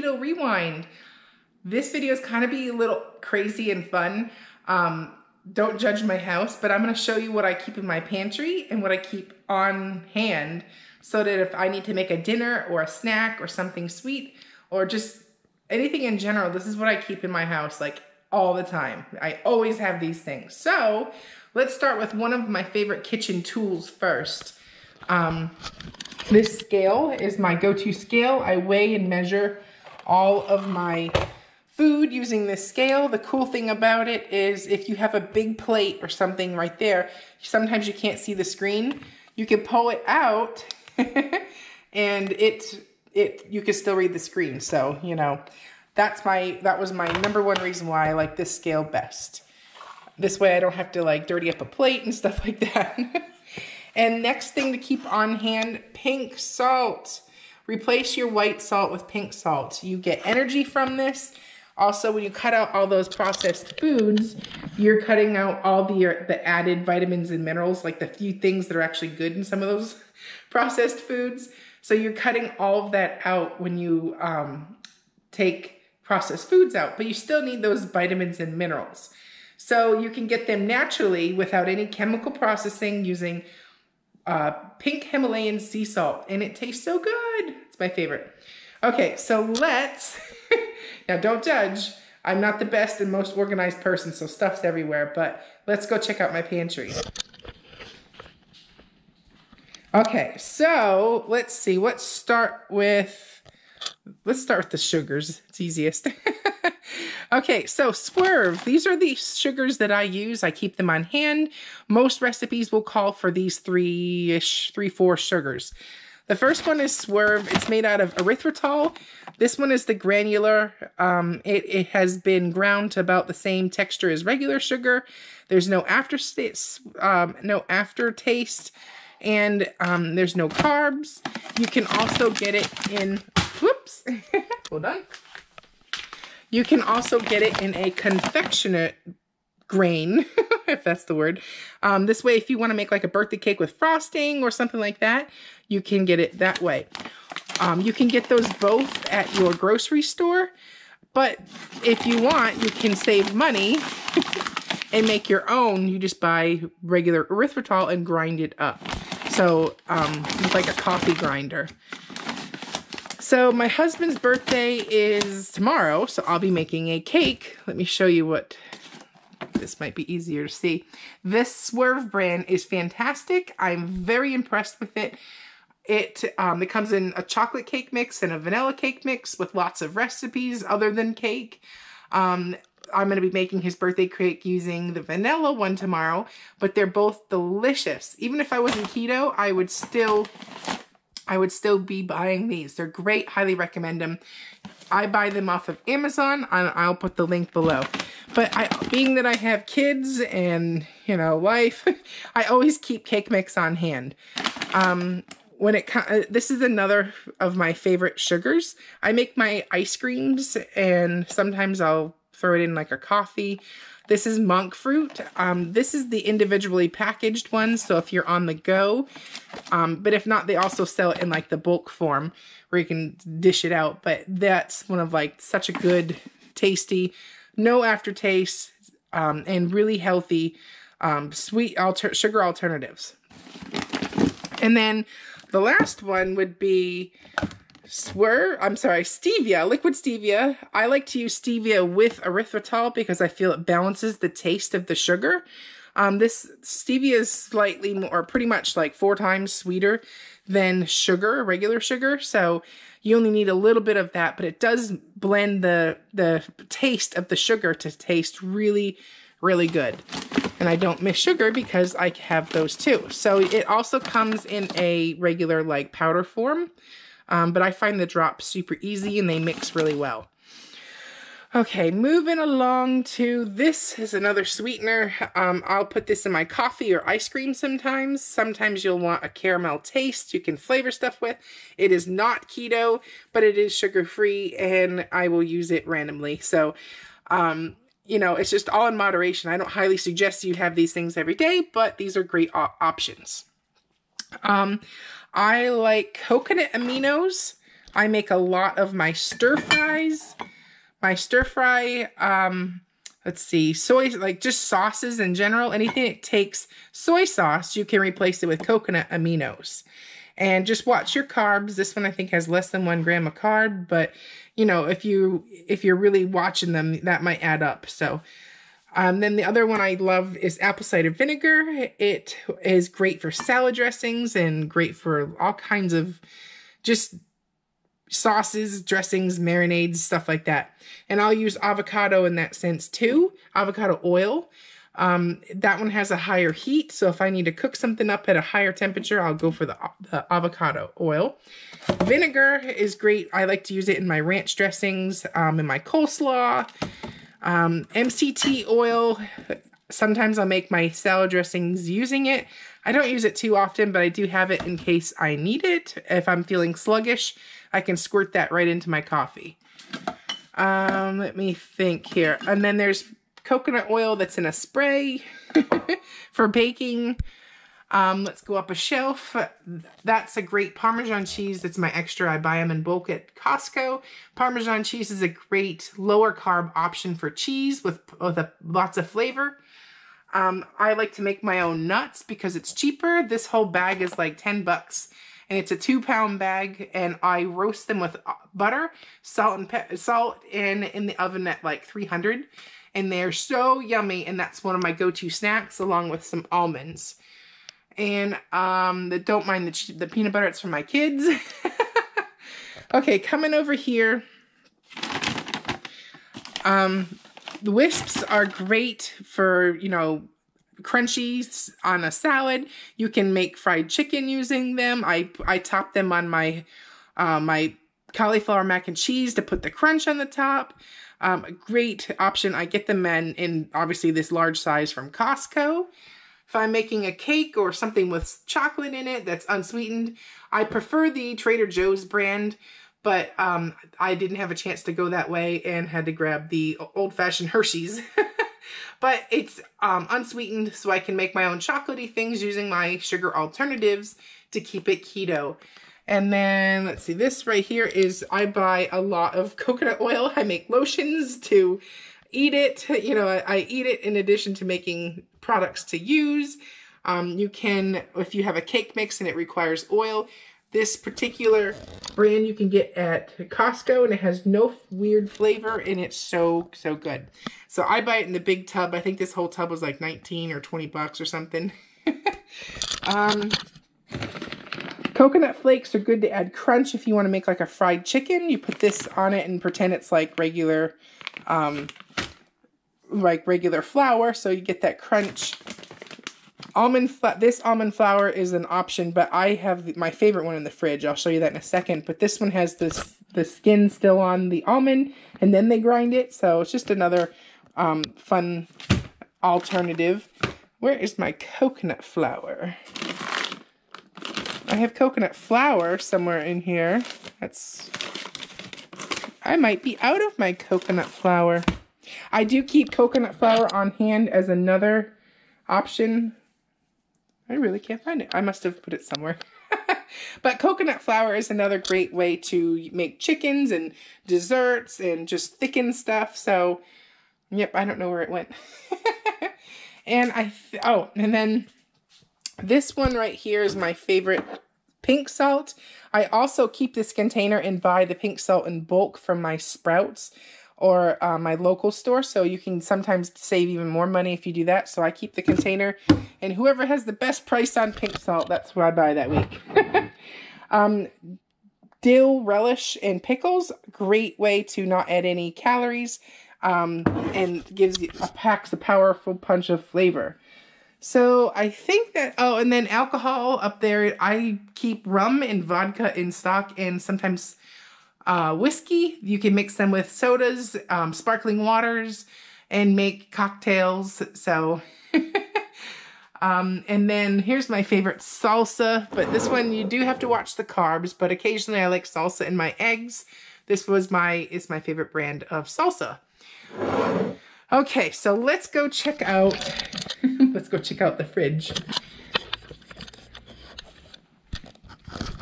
Keto Rewind. This video is kind of be a little crazy and fun. Don't judge my house, but I'm gonna show you what I keep in my pantry and what I keep on hand so that if I need to make a dinner or a snack or something sweet or just anything in general, this is what I keep in my house like all the time. I always have these things. So let's start with one of my favorite kitchen tools first. This scale is my go-to scale. I weigh and measure all of my food using this scale. The cool thing about it is if you have a big plate or something right there, sometimes you can't see the screen. You can pull it out and you can still read the screen. So, you know, that was my number one reason why I like this scale best. This way I don't have to like dirty up a plate and stuff like that. And next thing to keep on hand, pink salt. Replace your white salt with pink salt. You get energy from this. Also, when you cut out all those processed foods, you're cutting out all the added vitamins and minerals, like the few things that are actually good in some of those processed foods. So you're cutting all of that out when you take processed foods out, but you still need those vitamins and minerals. So you can get them naturally without any chemical processing using pink Himalayan sea salt, and it tastes so good. It's my favorite. Okay, so let's, now don't judge. I'm not the best and most organized person, so stuff's everywhere, but let's go check out my pantry. Okay, so let's see, let's start with the sugars. It's easiest. Okay, so Swerve. These are the sugars that I use. I keep them on hand. Most recipes will call for these four sugars. The first one is Swerve. It's made out of erythritol. This one is the granular. It has been ground to about the same texture as regular sugar. There's no aftertaste, and there's no carbs. You can also get it in, whoops, hold on. You can also get it in a confectionate grain, if that's the word. This way, if you want to make like a birthday cake with frosting or something like that, you can get it that way. You can get those both at your grocery store, but if you want, you can save money and make your own. You just buy regular erythritol and grind it up. So, like a coffee grinder. So my husband's birthday is tomorrow, so I'll be making a cake. Let me show you what, this might be easier to see. This Swerve brand is fantastic. I'm very impressed with it. It comes in a chocolate cake mix and a vanilla cake mix with lots of recipes other than cake. I'm going to be making his birthday cake using the vanilla one tomorrow, but they're both delicious. Even if I wasn't keto, I would still be buying these. They're great. Highly recommend them. I buy them off of Amazon. I'll put the link below. But being that I have kids and, you know, life, I always keep cake mix on hand. This is another of my favorite sugars. I make my ice creams and sometimes I'll throw it in like a coffee. This is monk fruit. This is the individually packaged one, so if you're on the go. But if not, they also sell it in like the bulk form where you can dish it out. But that's one of like such a good, tasty, no aftertaste, and really healthy sweet sugar alternatives. And then the last one would be stevia, liquid stevia. I like to use stevia with erythritol because I feel it balances the taste of the sugar. This stevia is slightly more, pretty much like 4 times sweeter than sugar, regular sugar. So you only need a little bit of that, but it does blend the taste of the sugar to taste really, really good. And I don't miss sugar because I have those too. So it also comes in a regular like powder form. But I find the drops super easy and they mix really well. Okay, moving along to this is another sweetener. I'll put this in my coffee or ice cream sometimes. Sometimes you'll want a caramel taste you can flavor stuff with. It is not keto, but it is sugar-free and I will use it randomly. So, you know, it's just all in moderation. I don't highly suggest you have these things every day, but these are great options. I like coconut aminos. I make a lot of my stir fries. My stir fry, let's see, soy, like just sauces in general. Anything that takes soy sauce, you can replace it with coconut aminos. And just watch your carbs. This one I think has less than 1 gram of carb, but you know, if you're really watching them, that might add up. So then the other one I love is apple cider vinegar. It is great for salad dressings and great for all kinds of just sauces, dressings, marinades, stuff like that. And I'll use avocado in that sense too, avocado oil. That one has a higher heat, so if I need to cook something up at a higher temperature, I'll go for the avocado oil. Vinegar is great. I like to use it in my ranch dressings, in my coleslaw. MCT oil, sometimes I'll make my salad dressings using it. I don't use it too often, but I do have it in case I need it. If I'm feeling sluggish, I can squirt that right into my coffee. Let me think here. And then there's coconut oil that's in a spray for baking. Let's go up a shelf. That's a great Parmesan cheese. That's my extra. I buy them in bulk at Costco. Parmesan cheese is a great lower carb option for cheese with lots of flavor. I like to make my own nuts because it's cheaper. This whole bag is like 10 bucks. And it's a 2-pound bag, and I roast them with butter, salt, and in the oven at like 300. And they're so yummy, and that's one of my go-to snacks, along with some almonds. And don't mind the peanut butter, it's for my kids. Okay, coming over here. The wisps are great for, you know, crunchies on a salad. You can make fried chicken using them. I top them on my my cauliflower mac and cheese to put the crunch on the top. A great option. I get them in obviously this large size from Costco. If I'm making a cake or something with chocolate in it that's unsweetened, I prefer the Trader Joe's brand, but I didn't have a chance to go that way and had to grab the old-fashioned Hershey's. But it's unsweetened, so I can make my own chocolatey things using my sugar alternatives to keep it keto. And then, let's see, this right here is, I buy a lot of coconut oil. I make lotions to eat it. You know, I eat it in addition to making products to use. You can, if you have a cake mix and it requires oil, this particular brand you can get at Costco, and it has no weird flavor, and it's so good. So I buy it in the big tub. I think this whole tub was like 19 or 20 bucks or something. Coconut flakes are good to add crunch if you want to make like a fried chicken. You put this on it and pretend it's like regular flour, so you get that crunch. This almond flour is an option, but I have my favorite one in the fridge. I'll show you that in a second. But this one has the skin still on the almond, and then they grind it. So it's just another fun alternative. Where is my coconut flour? I have coconut flour somewhere in here. I might be out of my coconut flour. I do keep coconut flour on hand as another option. I really can't find it. I must have put it somewhere. But coconut flour is another great way to make chickens and desserts and just thicken stuff. So, yep, I don't know where it went. And and then this one right here is my favorite pink salt. I also keep this container and buy the pink salt in bulk from my Sprouts or my local store, so you can sometimes save even more money if you do that. So I keep the container, and whoever has the best price on pink salt, that's what I buy that week. Dill relish and pickles, great way to not add any calories, and packs a powerful punch of flavor. So I think that, and then alcohol up there, I keep rum and vodka in stock, and sometimes whiskey. You can mix them with sodas, sparkling waters, and make cocktails. So, and then here's my favorite salsa, but this one you do have to watch the carbs, but occasionally I like salsa in my eggs. This is my favorite brand of salsa. Okay, so let's go check out the fridge.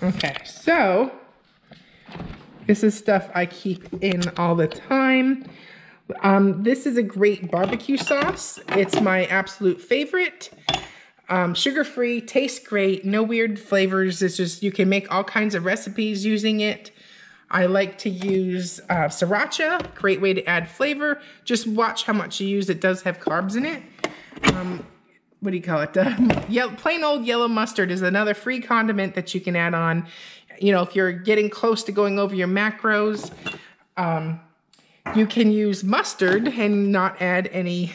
Okay, so This is stuff I keep in all the time. This is a great barbecue sauce. It's my absolute favorite. Sugar-free, tastes great, no weird flavors. It's just, you can make all kinds of recipes using it. I like to use sriracha, great way to add flavor. Just watch how much you use. It does have carbs in it. What do you call it? Plain old yellow mustard is another free condiment that you can add on. You know, if you're getting close to going over your macros, you can use mustard and not add any,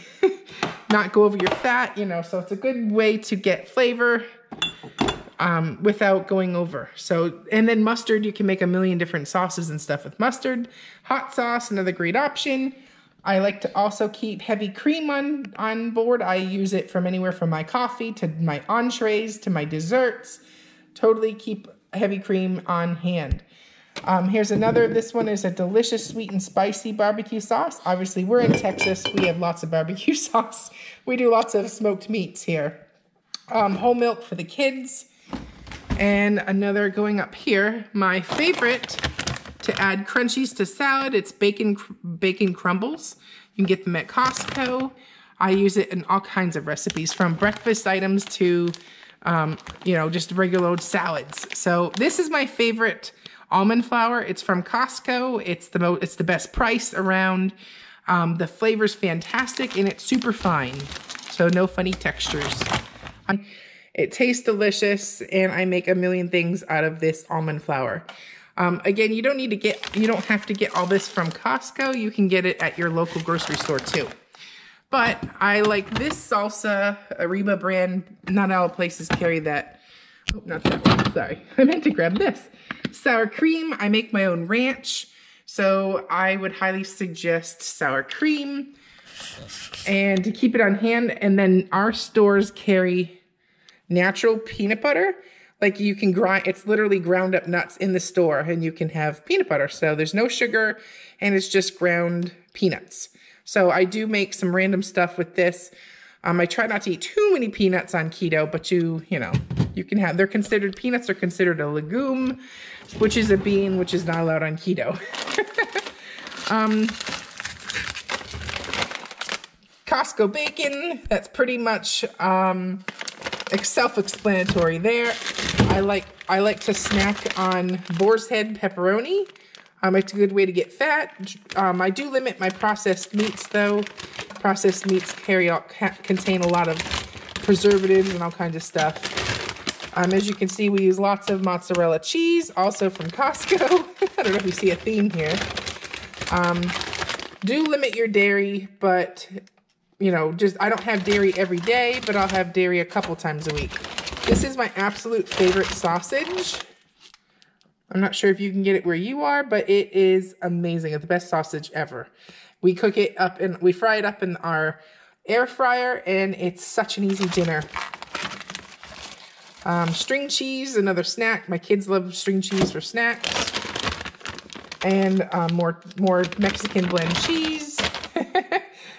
not go over your fat, you know, so it's a good way to get flavor without going over. So, and then mustard, you can make a million different sauces and stuff with mustard. Hot sauce, another great option. I like to also keep heavy cream on board. I use it from anywhere from my coffee to my entrees to my desserts. Totally keep heavy cream on hand. Here's another. This one is a delicious sweet and spicy barbecue sauce. Obviously, we're in Texas. We have lots of barbecue sauce. We do lots of smoked meats here. Whole milk for the kids. And another going up here, my favorite to add crunchies to salad. It's bacon crumbles. You can get them at Costco. I use it in all kinds of recipes, from breakfast items to, you know, just regular old salads. So this is my favorite almond flour. It's from Costco. It's the best price around. The flavor's fantastic and it's super fine. So no funny textures. It tastes delicious, and I make a million things out of this almond flour. Again, you don't have to get all this from Costco. You can get it at your local grocery store too. But I like this salsa, Ariba brand. Not all places carry that. Oh, not that one, sorry. I meant to grab this. Sour cream, I make my own ranch. So I would highly suggest sour cream. And to keep it on hand, and then our stores carry natural peanut butter. Like, you can grind, it's literally ground up nuts in the store, and you can have peanut butter. So there's no sugar, and it's just ground peanuts. So I do make some random stuff with this. I try not to eat too many peanuts on keto, but you know, you can have, peanuts are considered a legume, which is a bean, which is not allowed on keto. Costco bacon, that's pretty much, self-explanatory there. I like to snack on boar's head pepperoni. It's a good way to get fat. I do limit my processed meats though. Processed meats contain a lot of preservatives and all kinds of stuff. As you can see, we use lots of mozzarella cheese, also from Costco. I don't know if you see a theme here. Do limit your dairy, but you know, I don't have dairy every day, but I'll have dairy a couple times a week. This is my absolute favorite sausage. I'm not sure if you can get it where you are, but it is amazing. It's the best sausage ever. We cook it up and we fry it up in our air fryer, and it's such an easy dinner. String cheese, another snack. My kids love string cheese for snacks. And more Mexican blend cheese.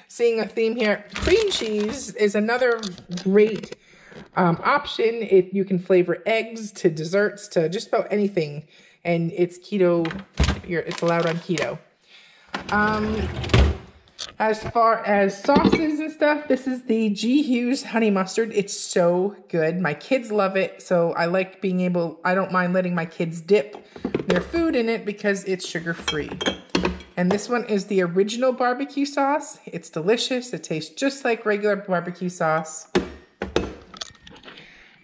Seeing a theme here. Cream cheese is another great option. You can flavor eggs to desserts to just about anything, and it's keto. It's allowed on keto. As far as sauces and stuff, this is the G. Hughes honey mustard. It's so good. My kids love it, so I don't mind letting my kids dip their food in it because it's sugar-free. And this one is the original barbecue sauce. It's delicious. It tastes just like regular barbecue sauce.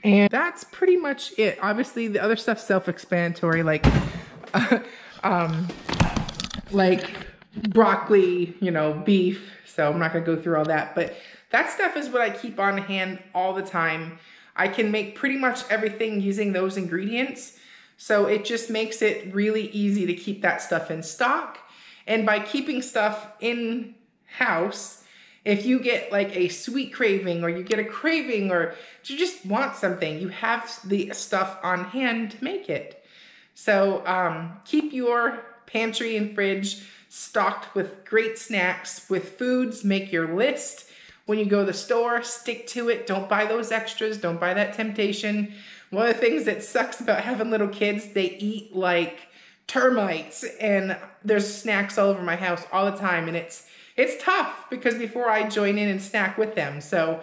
And that's pretty much it. Obviously, the other stuff's self-explanatory, like broccoli, you know, beef. So I'm not gonna go through all that, but that stuff is what I keep on hand all the time. I can make pretty much everything using those ingredients. So it just makes it really easy to keep that stuff in stock. And by keeping stuff in-house, if you get like a sweet craving, or you get a craving, or you just want something, you have the stuff on hand to make it. So keep your pantry and fridge stocked with great snacks, with foods. Make your list. When you go to the store, stick to it. Don't buy those extras. Don't buy that temptation. One of the things that sucks about having little kids, they eat like termites, and there's snacks all over my house all the time, and it's tough because before I join in and snack with them. So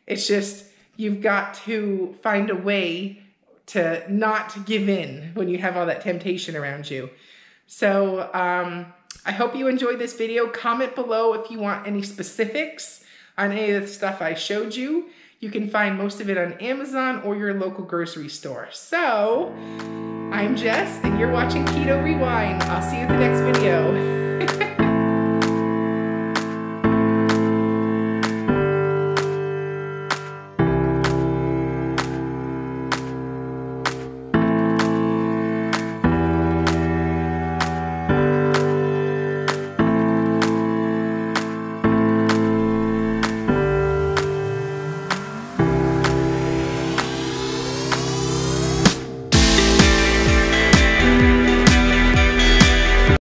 it's just, you've got to find a way to not give in when you have all that temptation around you. So I hope you enjoyed this video. Comment below if you want any specifics on any of the stuff I showed you. You can find most of it on Amazon or your local grocery store. So I'm Jess, and you're watching Keto Rewind. I'll see you in the next video.